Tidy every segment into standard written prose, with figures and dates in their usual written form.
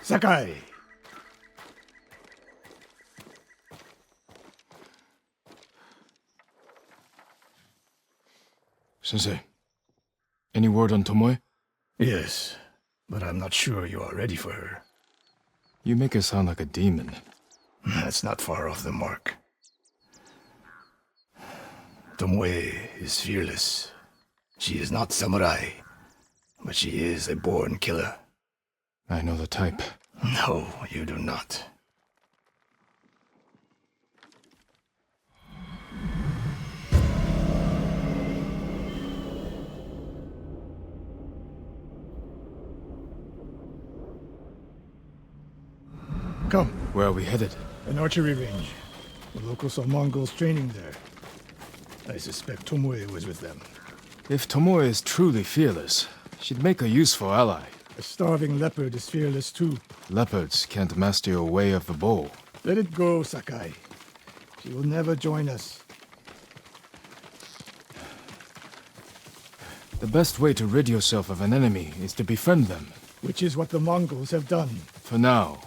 Sakai! Sensei, any word on Tomoe? Yes, but I'm not sure you are ready for her. You make her sound like a demon. That's not far off the mark. Tomoe is fearless. She is not samurai, but she is a born killer. I know the type. No, you do not. Come. Where are we headed? An archery range. The locals saw Mongols training there. I suspect Tomoe was with them. If Tomoe is truly fearless, she'd make a useful ally. A starving leopard is fearless too. Leopards can't master your way of the bow. Let it go, Sakai. She will never join us. The best way to rid yourself of an enemy is to befriend them. Which is what the Mongols have done. For now,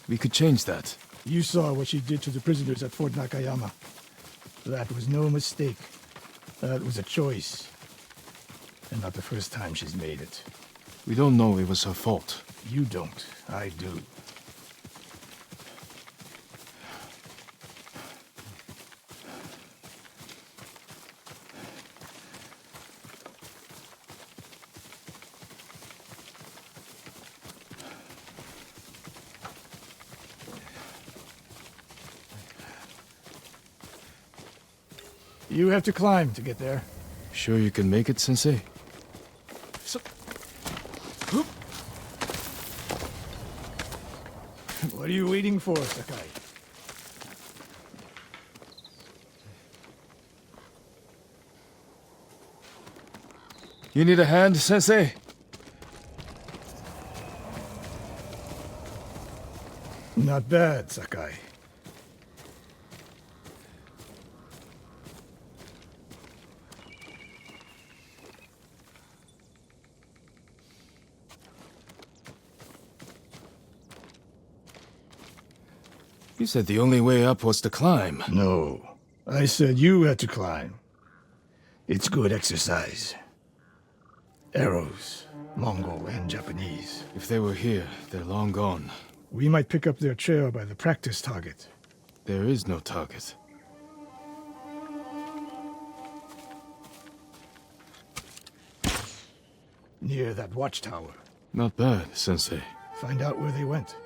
we could change that. You saw what she did to the prisoners at Fort Nakayama. That was no mistake. That was a choice. And not the first time she's made it. We don't know it was her fault. You don't. I do. You have to climb to get there. Sure you can make it, Sensei? What are you waiting for, Sakai? You need a hand, Sensei? Not bad, Sakai. You said the only way up was to climb. No. I said you had to climb. It's good exercise. Arrows, Mongol and Japanese. If they were here, they're long gone. We might pick up their trail by the practice target. There is no target. Near that watchtower. Not bad, Sensei. Find out where they went.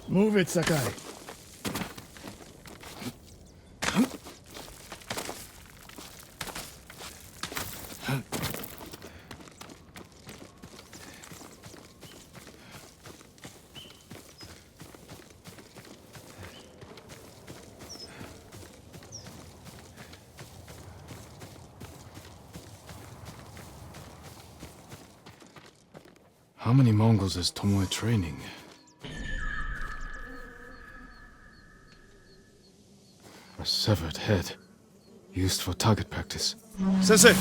Move it, Sakai. How many Mongols is Tomoe training? A severed head, used for target practice. Sensei,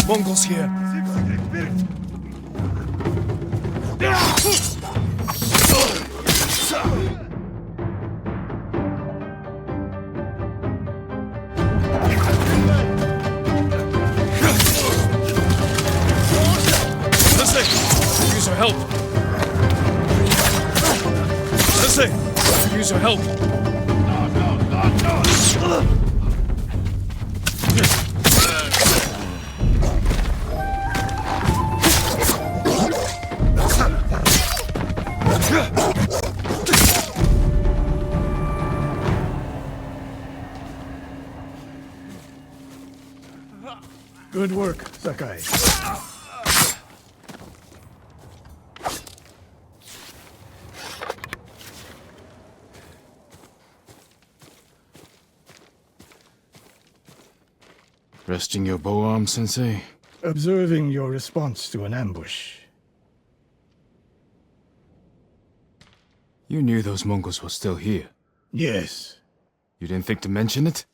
Mongols here. Sensei, use your help. Sensei, use your help. Good work, Sakai. Resting your bow arm, Sensei? Observing your response to an ambush. You knew those Mongols were still here. Yes. You didn't think to mention it?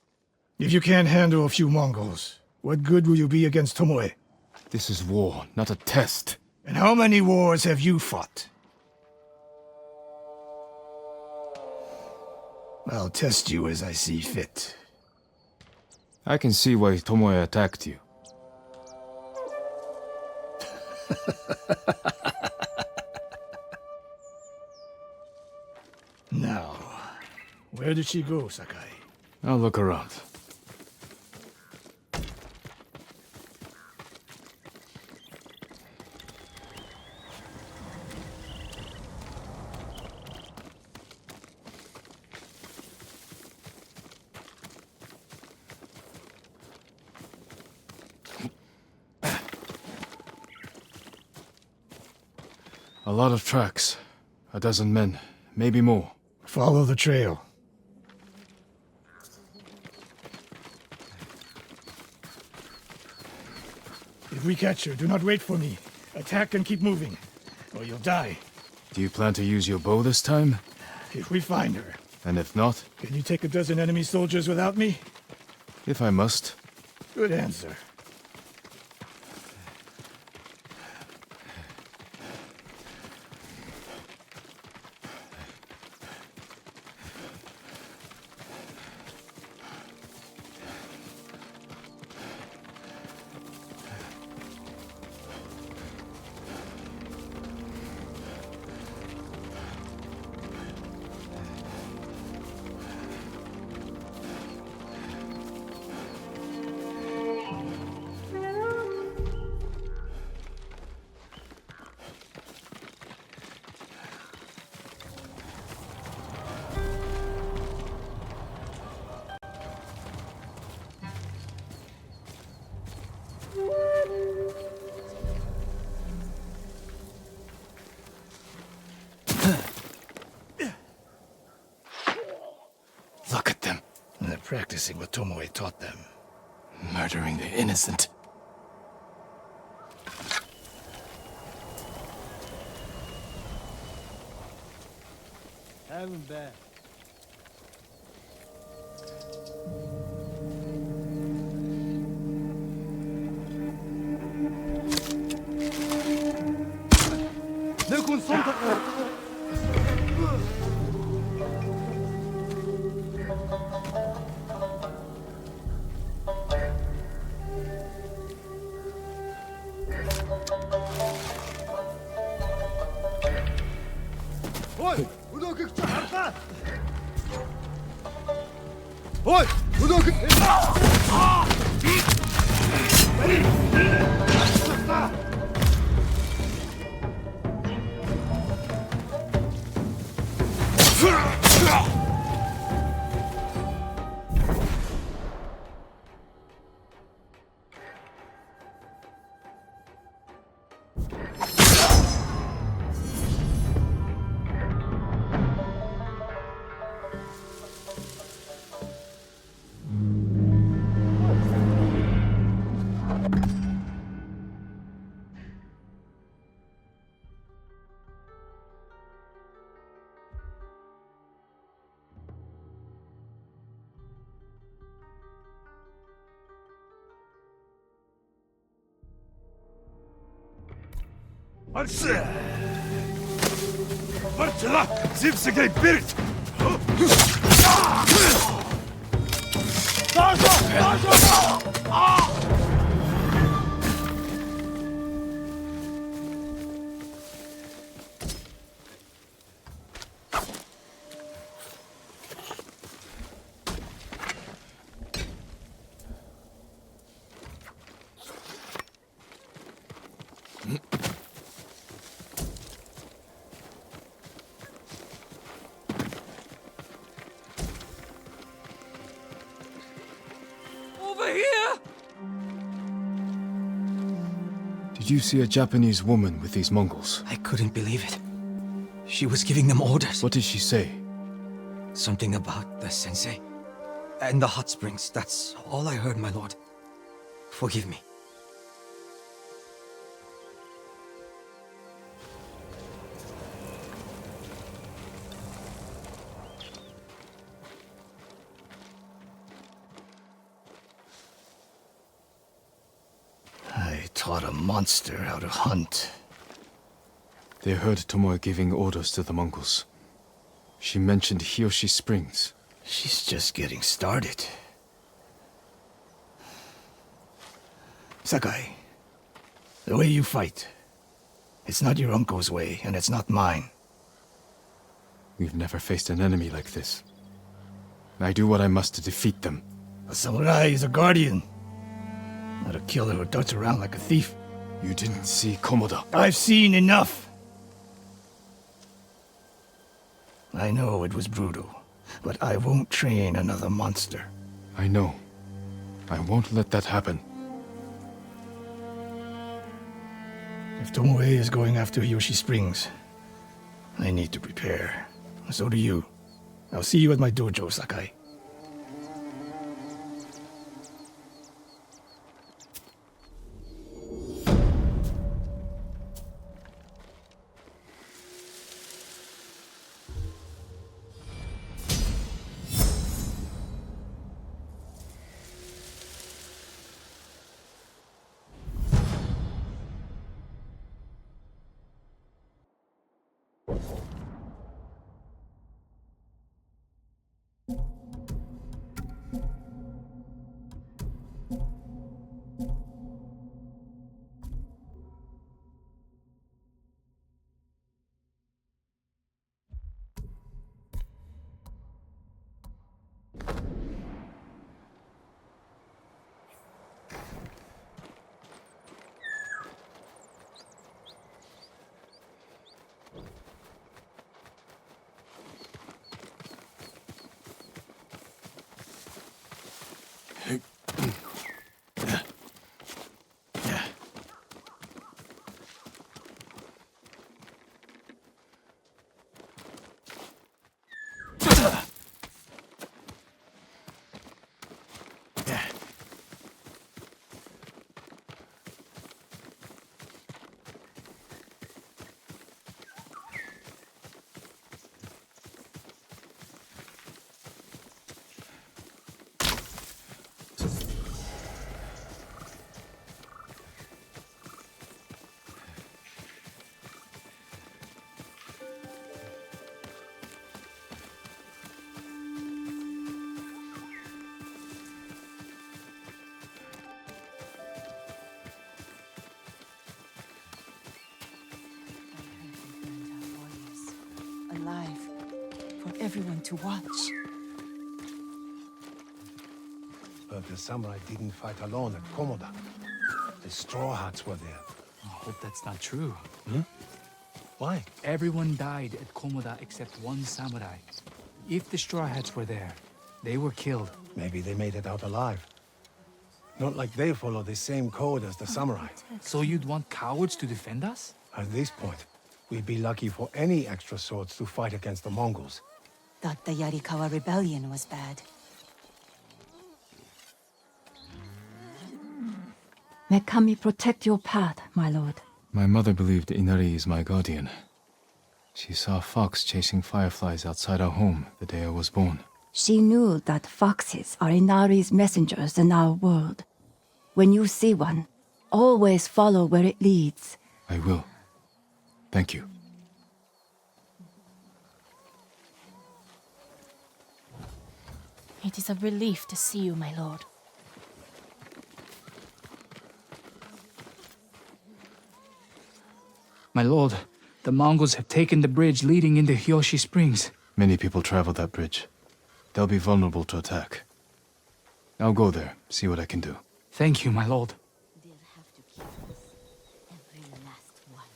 If you can't handle a few Mongols, what good will you be against Tomoe? This is war, not a test. And how many wars have you fought? I'll test you as I see fit. I can see why Tomoe attacked you. Now, where did she go, Sakai? I'll look around. A lot of tracks. A dozen men, maybe more. Follow the trail. If we catch her, do not wait for me. Attack and keep moving, or you'll die. Do you plan to use your bow this time? If we find her. And if not? Can you take a dozen enemy soldiers without me? If I must. Good answer. Look at them. They're practicing what Tomoe taught them. Murdering the innocent. Have him back. نكون صوتك. Ой, удок их чарта. Ой, удок. Arse! Vartela! Zipsegay birt! Dazo! Did you see a Japanese woman with these Mongols? I couldn't believe it. She was giving them orders. What did she say? Something about the sensei. And the hot springs. That's all I heard, my lord. Forgive me. I taught a monster how to hunt. They heard Tomoe giving orders to the Mongols. She mentioned Hiyoshi Springs. She's just getting started. Sakai, the way you fight, it's not your uncle's way, and it's not mine. We've never faced an enemy like this. I do what I must to defeat them. A samurai is a guardian, not a killer who darts around like a thief. You didn't see Komoda. I've seen enough. I know it was brutal, but I won't train another monster. I know. I won't let that happen. If Tomoe is going after Yoshi Springs, I need to prepare. So do you. I'll see you at my dojo, Sakai. Alive for everyone to watch. But the samurai didn't fight alone at Komoda. The Straw Hats were there. I hope that's not true. Why? Everyone died at Komoda except one samurai. If the Straw Hats were there, they were killed. Maybe they made it out alive. Not like they follow the same code as the samurai. So you'd want cowards to defend us? At this point, we'd be lucky for any extra swords to fight against the Mongols. Thought the Yarikawa rebellion was bad. May Kami protect your path, my lord. My mother believed Inari is my guardian. She saw a fox chasing fireflies outside our home the day I was born. She knew that foxes are Inari's messengers in our world. When you see one, always follow where it leads. I will. Thank you. It is a relief to see you, my lord. My lord, the Mongols have taken the bridge leading into Hiyoshi Springs. Many people travel that bridge. They'll be vulnerable to attack. I'll go there, see what I can do. Thank you, my lord. They'll have to kill us. Every last one.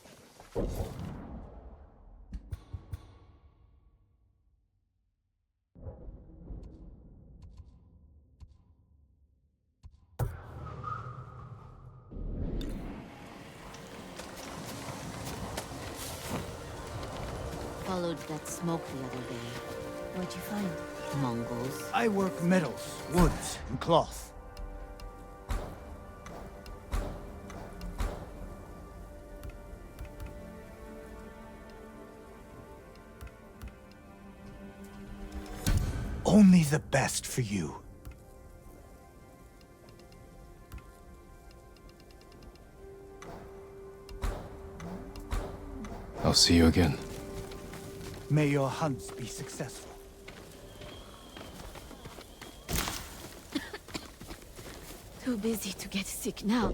Followed that smoke the other day. What'd you find? Mongols. I work metals, woods, and cloth. only the best for you. I'll see you again. May your hunts be successful. Too busy to get sick now.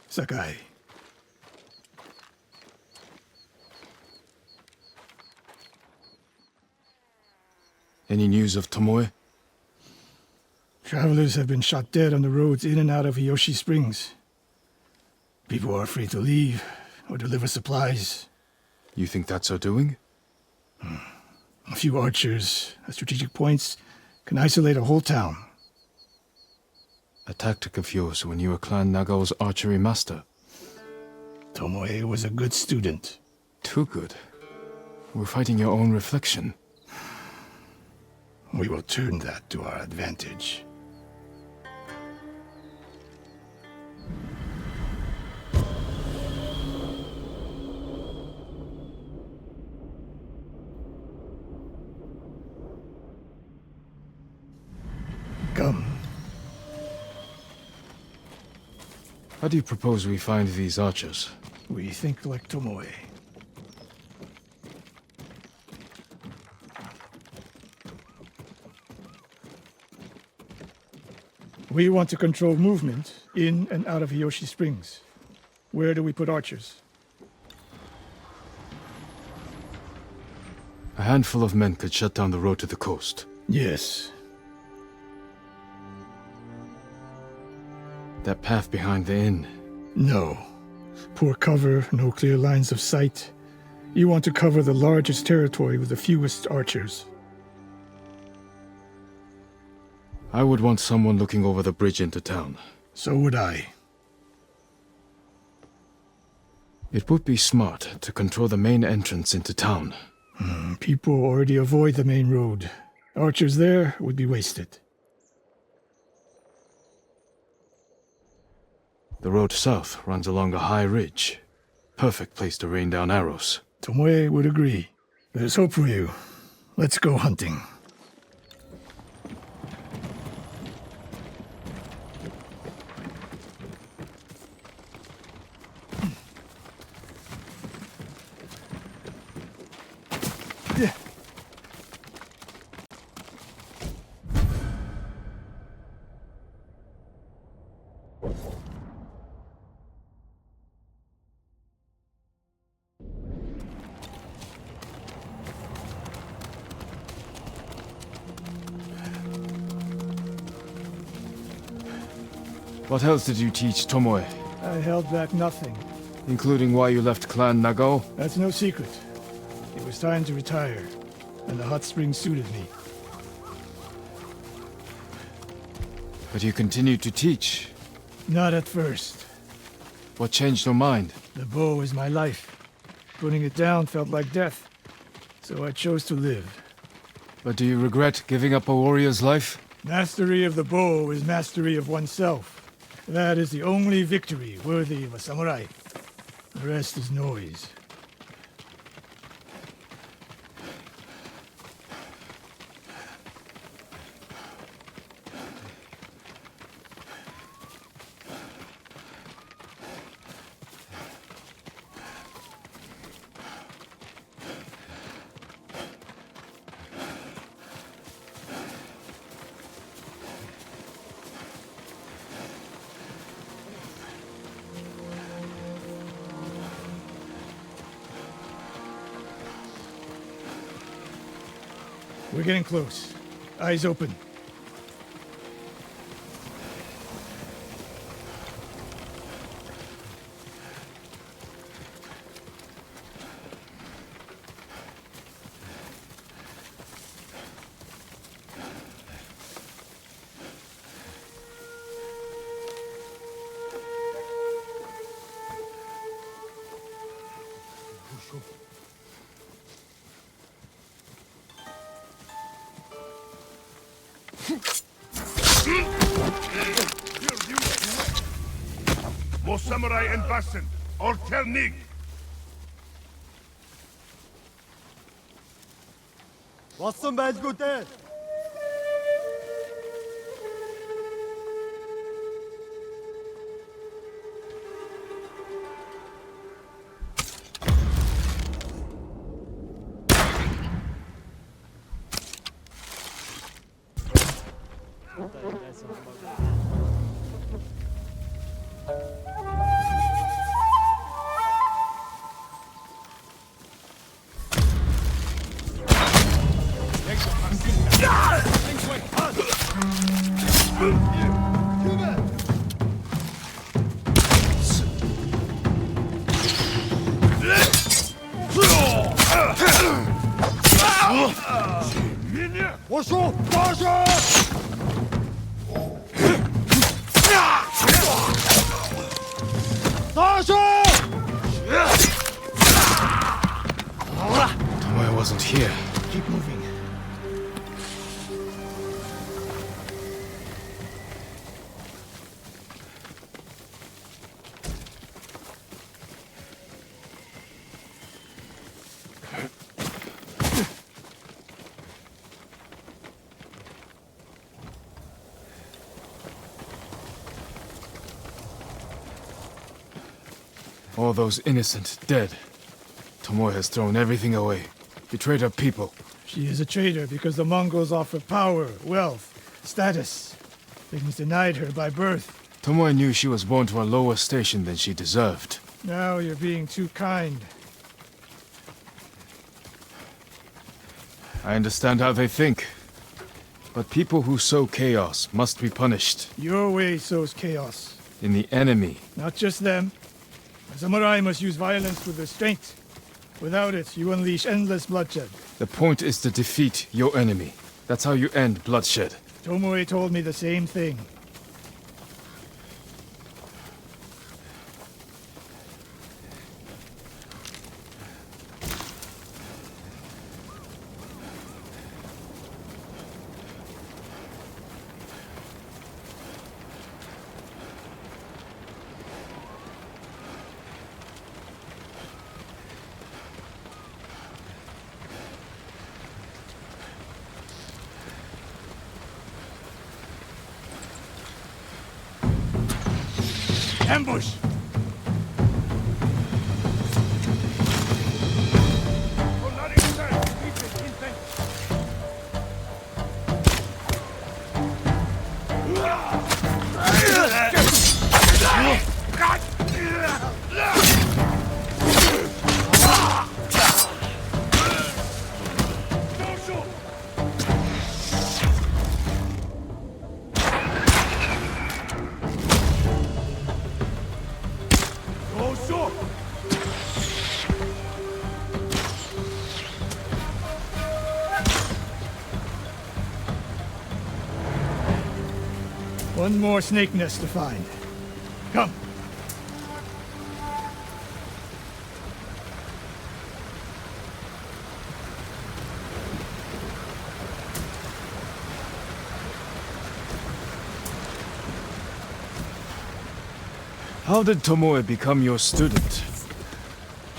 Sakai. Any news of Tomoe? Travelers have been shot dead on the roads in and out of Hiyoshi Springs. People are afraid to leave or deliver supplies. You think that's her doing? A few archers at strategic points can isolate a whole town. A tactic of yours when you were Clan Nagao's archery master. Tomoe was a good student. Too good. We're fighting your own reflection. We will turn that to our advantage. Come. How do you propose we find these archers? We think like Tomoe. We want to control movement in and out of Hiyoshi Springs. Where do we put archers? A handful of men could shut down the road to the coast. Yes. That path behind the inn. No. Poor cover, no clear lines of sight. You want to cover the largest territory with the fewest archers. I would want someone looking over the bridge into town. So would I. It would be smart to control the main entrance into town. People already avoid the main road. Archers there would be wasted. The road south runs along a high ridge. Perfect place to rain down arrows. Tomoe would agree. There's hope for you. Let's go hunting. What else did you teach Tomoe? I held back nothing. Including why you left Clan Nagao? That's no secret. It was time to retire, and the hot spring suited me. But you continued to teach. Not at first. What changed your mind? The bow is my life. Putting it down felt like death, so I chose to live. But do you regret giving up a warrior's life? Mastery of the bow is mastery of oneself. That is the only victory worthy of a samurai. The rest is noise. We're getting close. Eyes open. More samurai and Bassen, or Ternig. 왔어, 매주구대. 왔어! 다시! 다시! Tomoe wasn't here. Keep moving. All those innocent dead. Tomoe has thrown everything away. Betrayed her people. She is a traitor because the Mongols offer power, wealth, status. Things denied her by birth. Tomoe knew she was born to a lower station than she deserved. Now you're being too kind. I understand how they think. But people who sow chaos must be punished. Your way sows chaos. In the enemy. Not just them. A samurai must use violence with restraint. Without it, you unleash endless bloodshed. The point is to defeat your enemy. That's how you end bloodshed. Tomoe told me the same thing. Ambush! One more snake nest to find. Come. How did Tomoe become your student?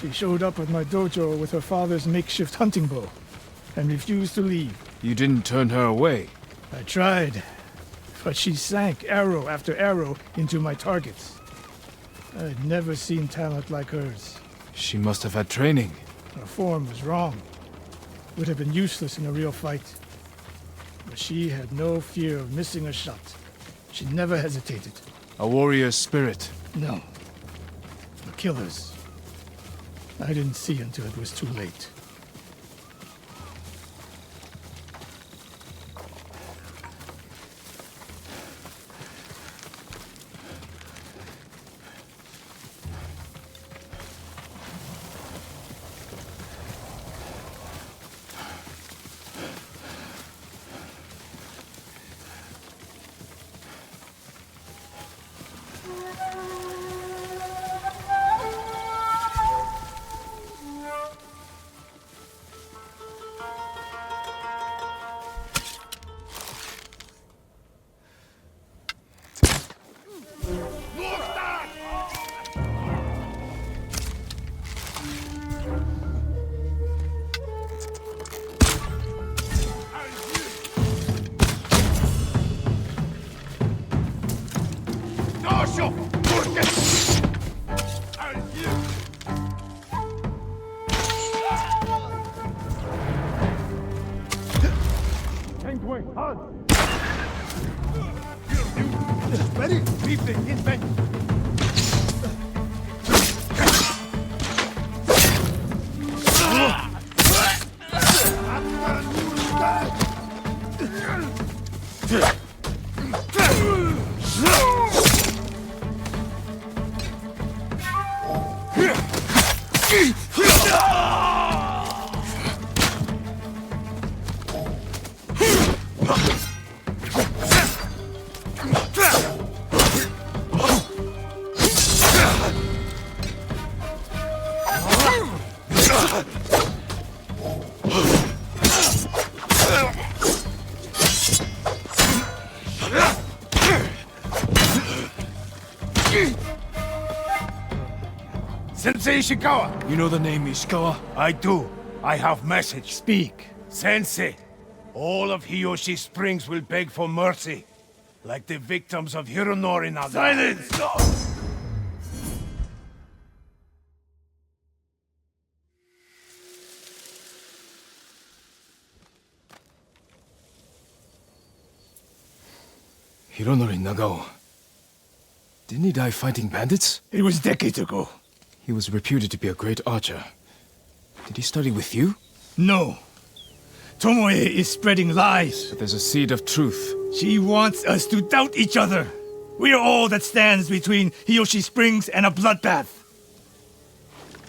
She showed up at my dojo with her father's makeshift hunting bow and refused to leave. You didn't turn her away. I tried, but she sank arrow after arrow into my targets. I'd never seen talent like hers. She must have had training. Her form was wrong. Would have been useless in a real fight. But she had no fear of missing a shot. She never hesitated. A warrior's spirit. No. A killer's. I didn't see until it was too late. way. Halt! Ready? Briefing in bench. Sensei Ishikawa! You know the name Ishikawa? I do. I have message. Speak. Sensei, all of Hiyoshi Springs will beg for mercy, like the victims of Hironori Naga. Silence! Hironori Nagao. Didn't he die fighting bandits? It was decades ago. He was reputed to be a great archer. Did he study with you? No. Tomoe is spreading lies. But there's a seed of truth. She wants us to doubt each other. We are all that stands between Hiyoshi Springs and a bloodbath.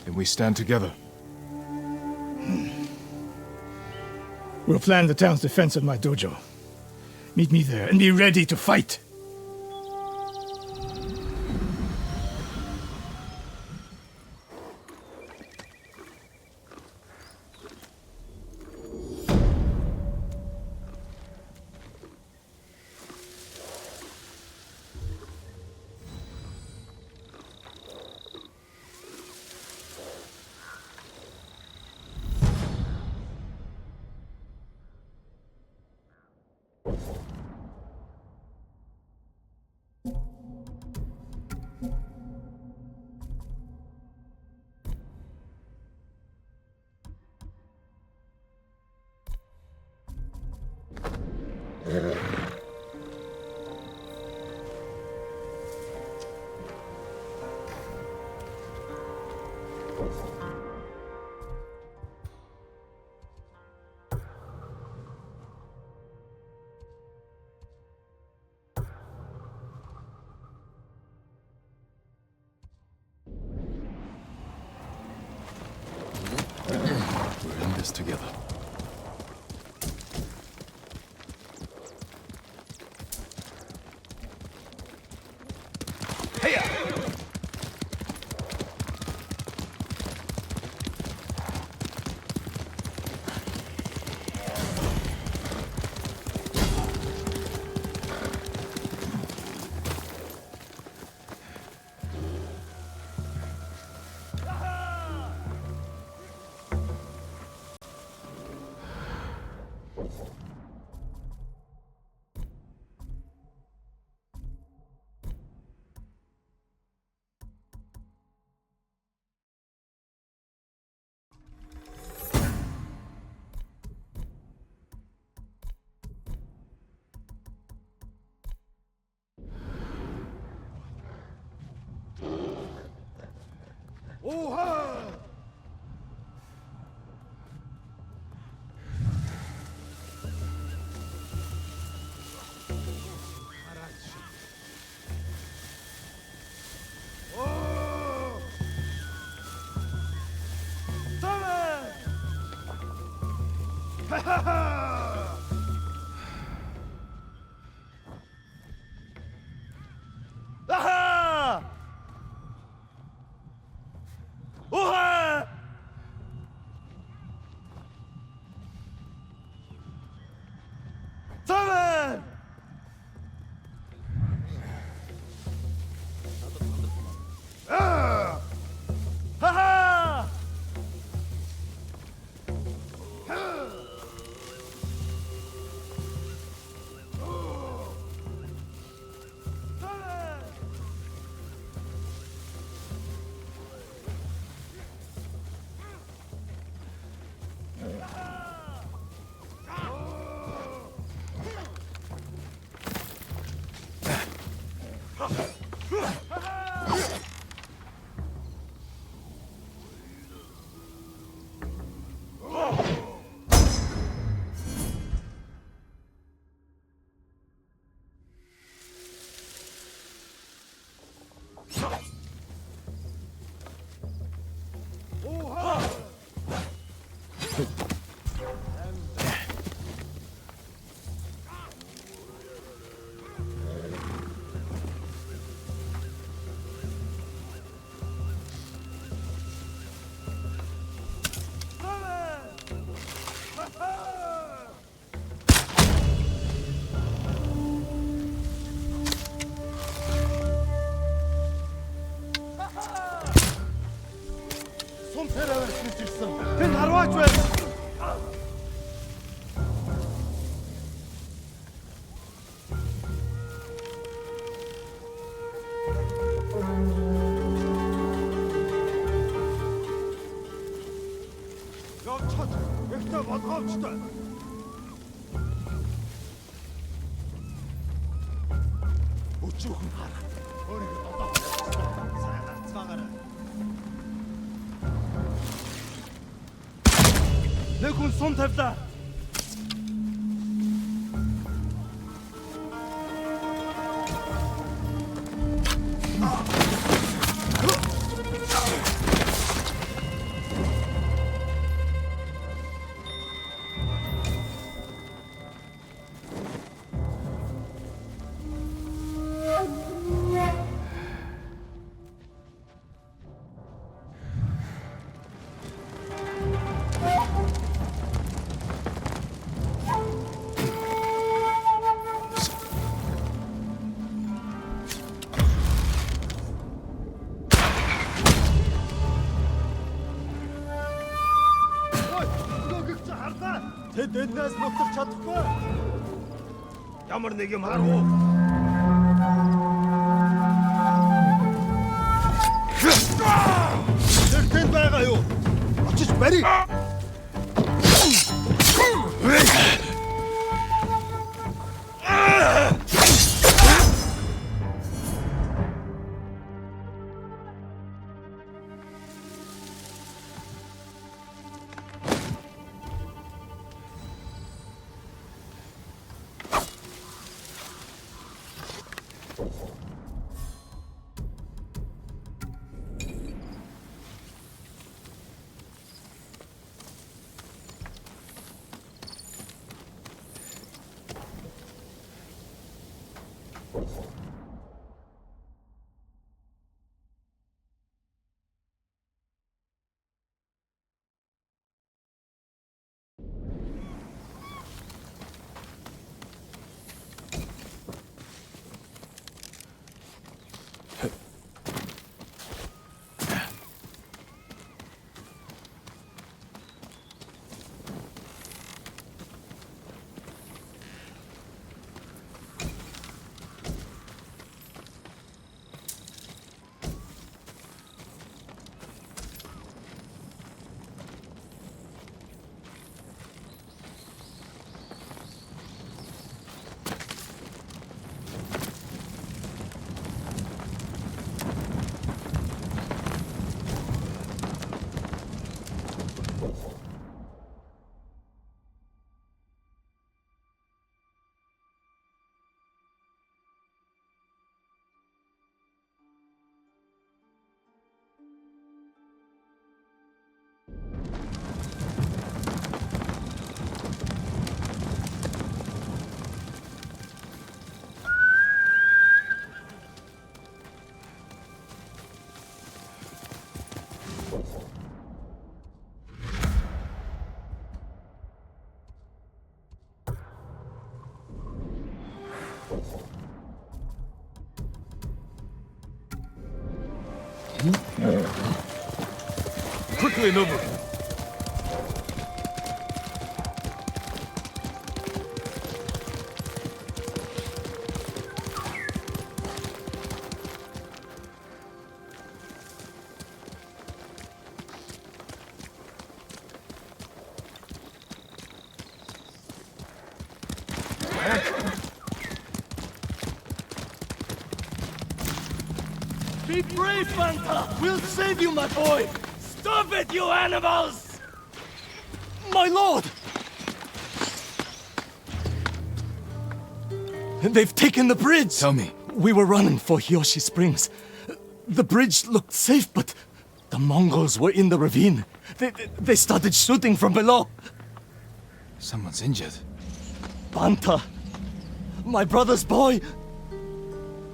Then we stand together. We'll plan the town's defense of my dojo. Meet me there and be ready to fight. We're in this together. Ихтэй болгоомжтой. Өчүүхэн хар. Өөрийгөө додоо. Сайн харцгаагаарай. Нэг хүн сум тавьлаа. Тэд эднээс буцаж чадахгүй. Ямар нэг юм харав уу? Тэр тэнд байгаа юу? Очиж барь. Quickly, Nobu. Be brave, Banta! We'll save you, my boy! Stop it, you animals! My lord! They've taken the bridge! Tell me. We were running for Hiyoshi Springs. The bridge looked safe, but the Mongols were in the ravine. They started shooting from below. Someone's injured. Banta! My brother's boy!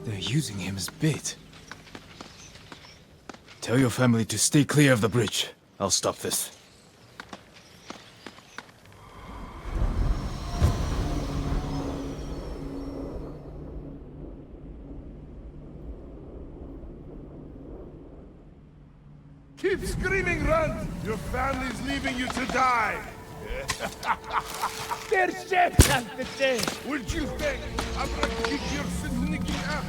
They're using him as bait. Tell your family to stay clear of the bridge. I'll stop this. Keep screaming, run! Your family's leaving you to die! Their chef has the day! What you think? I'm gonna kick your sneaky ass!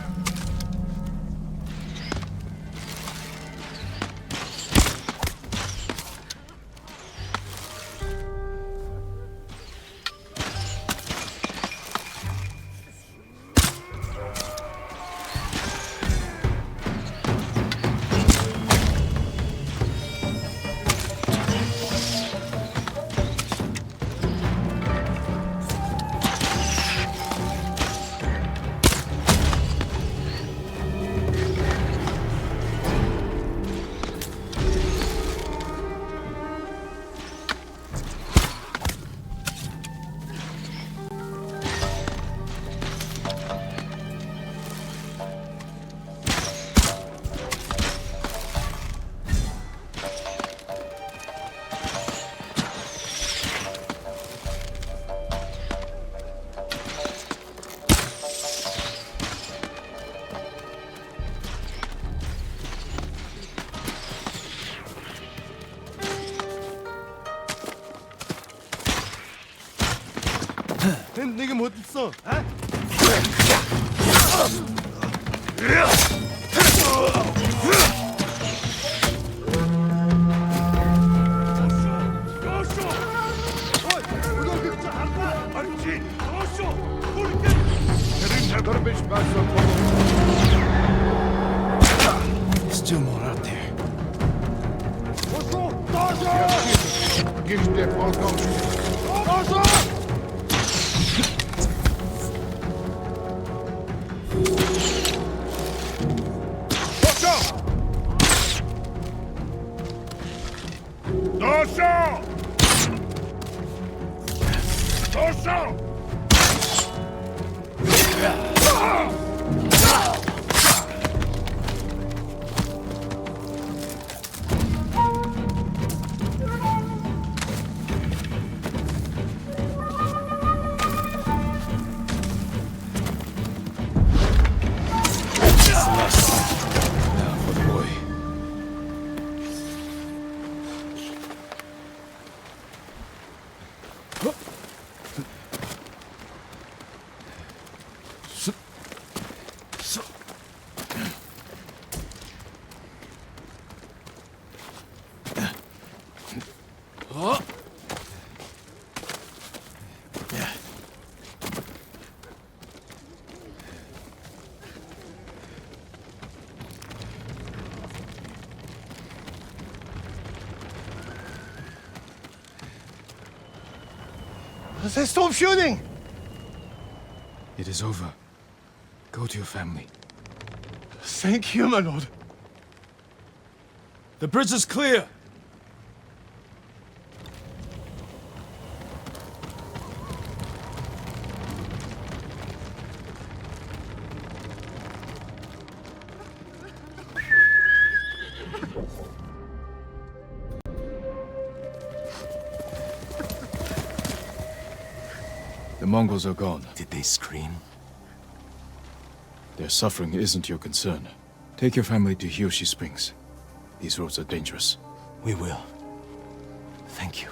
네가 못 있어. Still more out there. Now for the boy. They stop shooting! It is over. Go to your family. Thank you, my lord. The bridge is clear. The Mongols are gone. Did they scream? Their suffering isn't your concern. Take your family to Hiyoshi Springs. These roads are dangerous. We will. Thank you.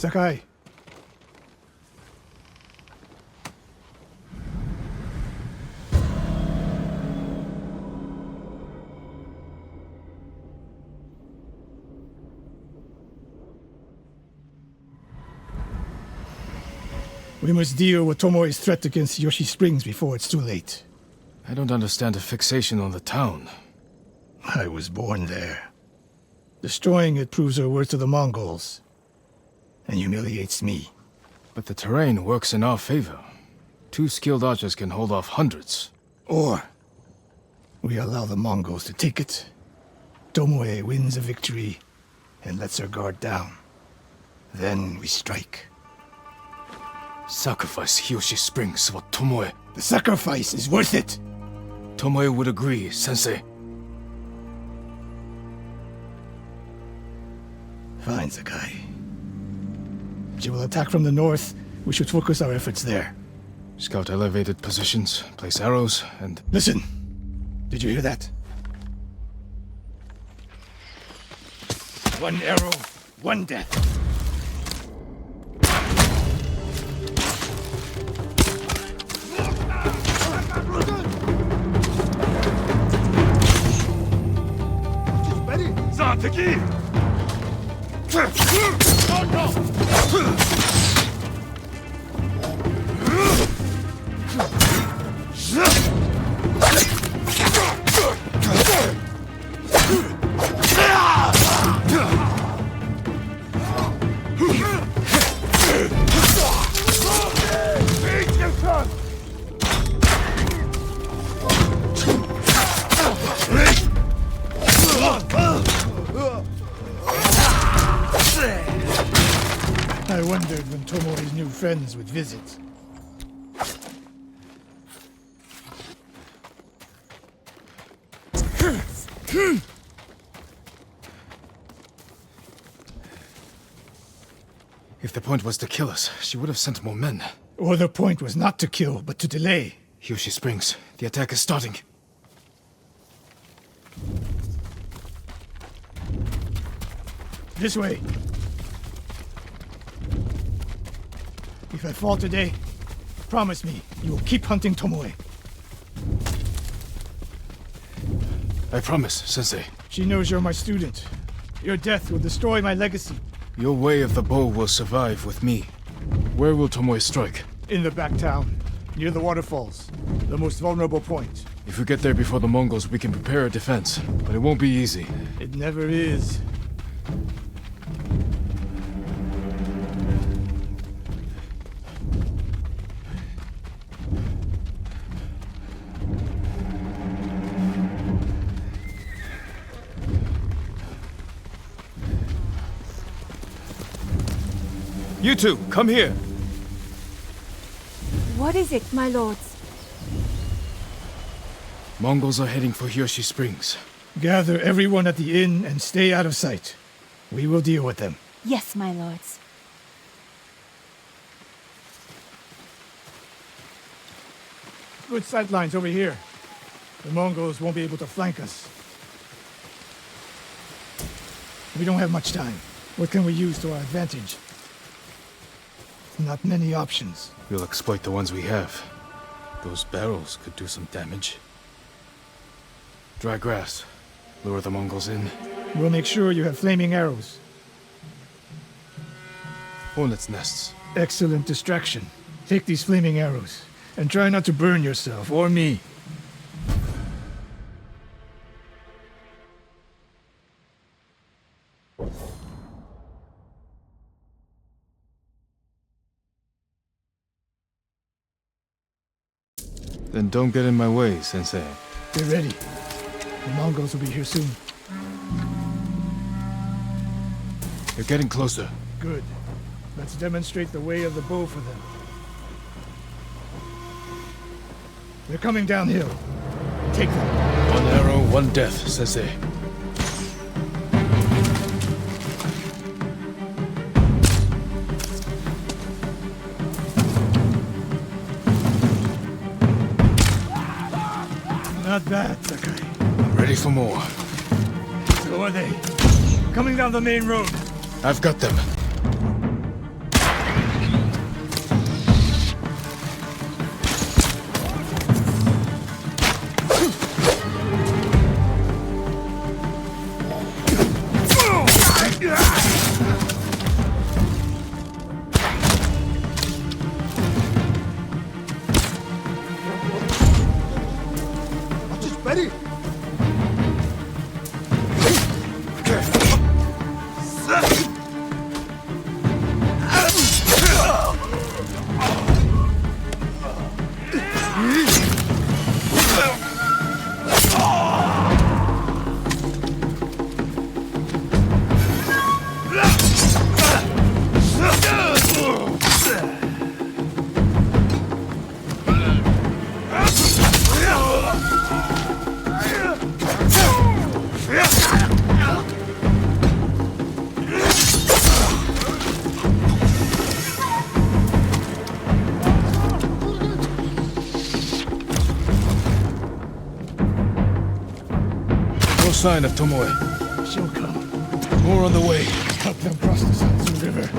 Sakai. We must deal with Tomoe's threat against Yoshi Springs before it's too late. I don't understand the fixation on the town. I was born there. Destroying it proves our worth to the Mongols. And humiliates me. But the terrain works in our favor. 2 skilled archers can hold off hundreds. Or we allow the Mongols to take it. Tomoe wins a victory and lets her guard down. Then we strike. Sacrifice Hiyoshi Springs for Tomoe. The sacrifice is worth it. Tomoe would agree, Sensei. Fine, Sakai. She will attack from the north. We should focus our efforts there. Scout elevated positions, place arrows, and... Listen! Did you hear that? One arrow, one death. I wondered when Tomoe's new friends would visit. If the point was to kill us, she would have sent more men. Or the point was not to kill, but to delay. Hiyoshi Springs. The attack is starting. This way. If I fall today, promise me you will keep hunting Tomoe. I promise, Sensei. She knows you're my student. Your death will destroy my legacy. Your way of the bow will survive with me. Where will Tomoe strike? In the back town, near the waterfalls. The most vulnerable point. If we get there before the Mongols, we can prepare a defense. But it won't be easy. It never is. You two, come here. What is it, my lords? Mongols are heading for Hiyoshi Springs. Gather everyone at the inn and stay out of sight. We will deal with them. Yes, my lords. Good sight lines over here. The Mongols won't be able to flank us. We don't have much time. What can we use to our advantage? Not many options. We'll exploit the ones we have. Those barrels could do some damage. Dry grass. Lure the Mongols in. We'll make sure you have flaming arrows. Hornets' nests. Excellent distraction. Take these flaming arrows, and try not to burn yourself or me. Then don't get in my way, Sensei. Get ready. The Mongols will be here soon. You're getting closer. Good. Let's demonstrate the way of the bow for them. They're coming downhill. Take them. One arrow, one death, Sensei. Not bad, Sakai. I'm ready for more. So are they. Coming down the main road. I've got them. sign of Tomoe. She'll come. More on the way. Help them cross the Sansu River.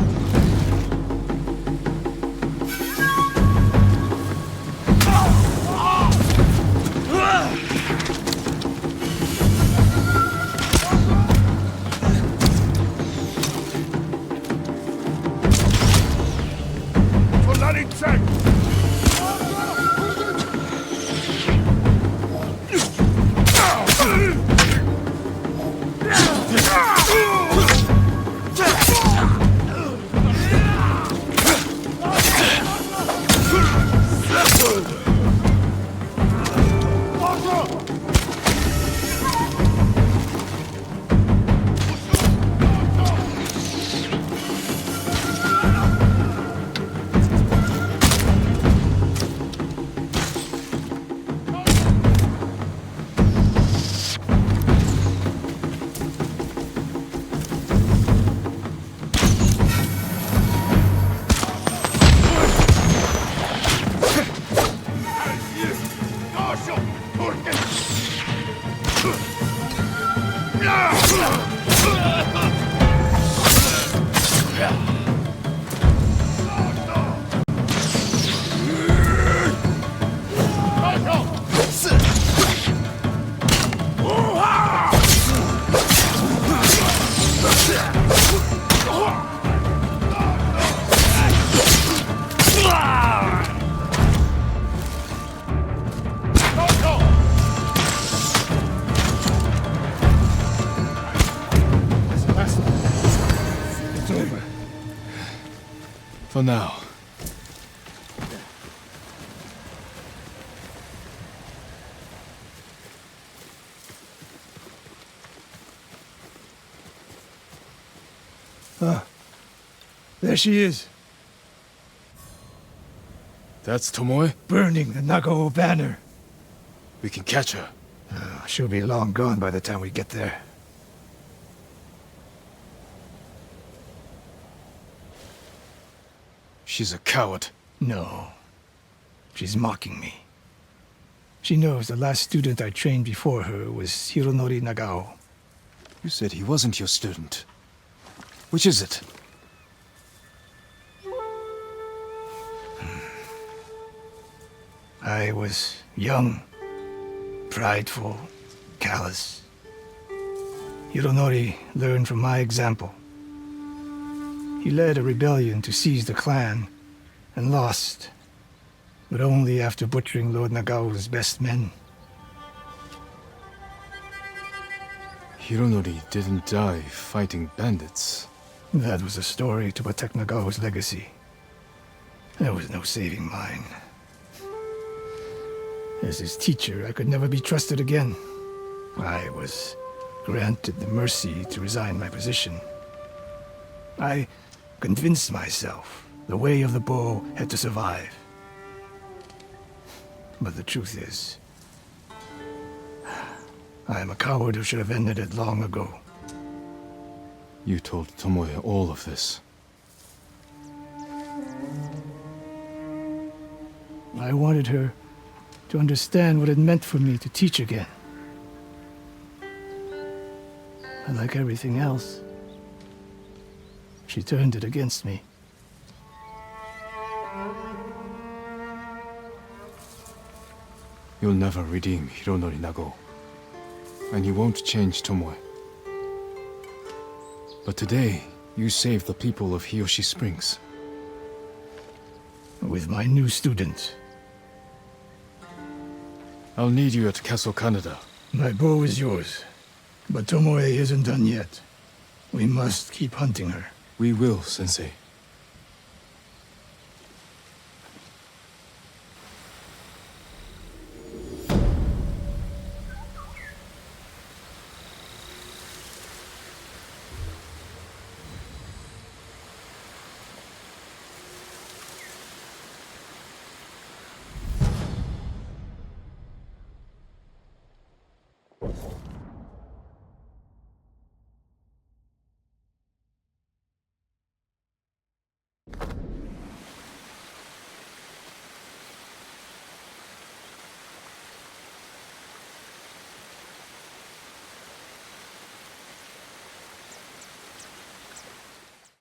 For now. There she is, That's Tomoe? burning the Nagao banner. We can catch her. She'll be long gone by the time we get there. She's a coward. No. She's mocking me. She knows the last student I trained before her was Hironori Nagao. You said he wasn't your student. Which is it? I was young, prideful, callous. Hironori learned from my example. He led a rebellion to seize the clan, and lost, but only after butchering Lord Nagao's best men. Hironori didn't die fighting bandits. That was a story to protect Nagao's legacy. There was no saving mine. As his teacher, I could never be trusted again. I was granted the mercy to resign my position. I convinced myself the way of the bow had to survive. But the truth is, I am a coward who should have ended it long ago. You told Tomoe all of this. I wanted her to understand what it meant for me to teach again. And like everything else, she turned it against me. You'll never redeem Hironori Nagao. And you won't change Tomoe. But today, you saved the people of Hiyoshi Springs. With my new student. I'll need you at Castle Kaneda. My bow is yours, but Tomoe isn't done yet. We must keep hunting her. We will, Sensei.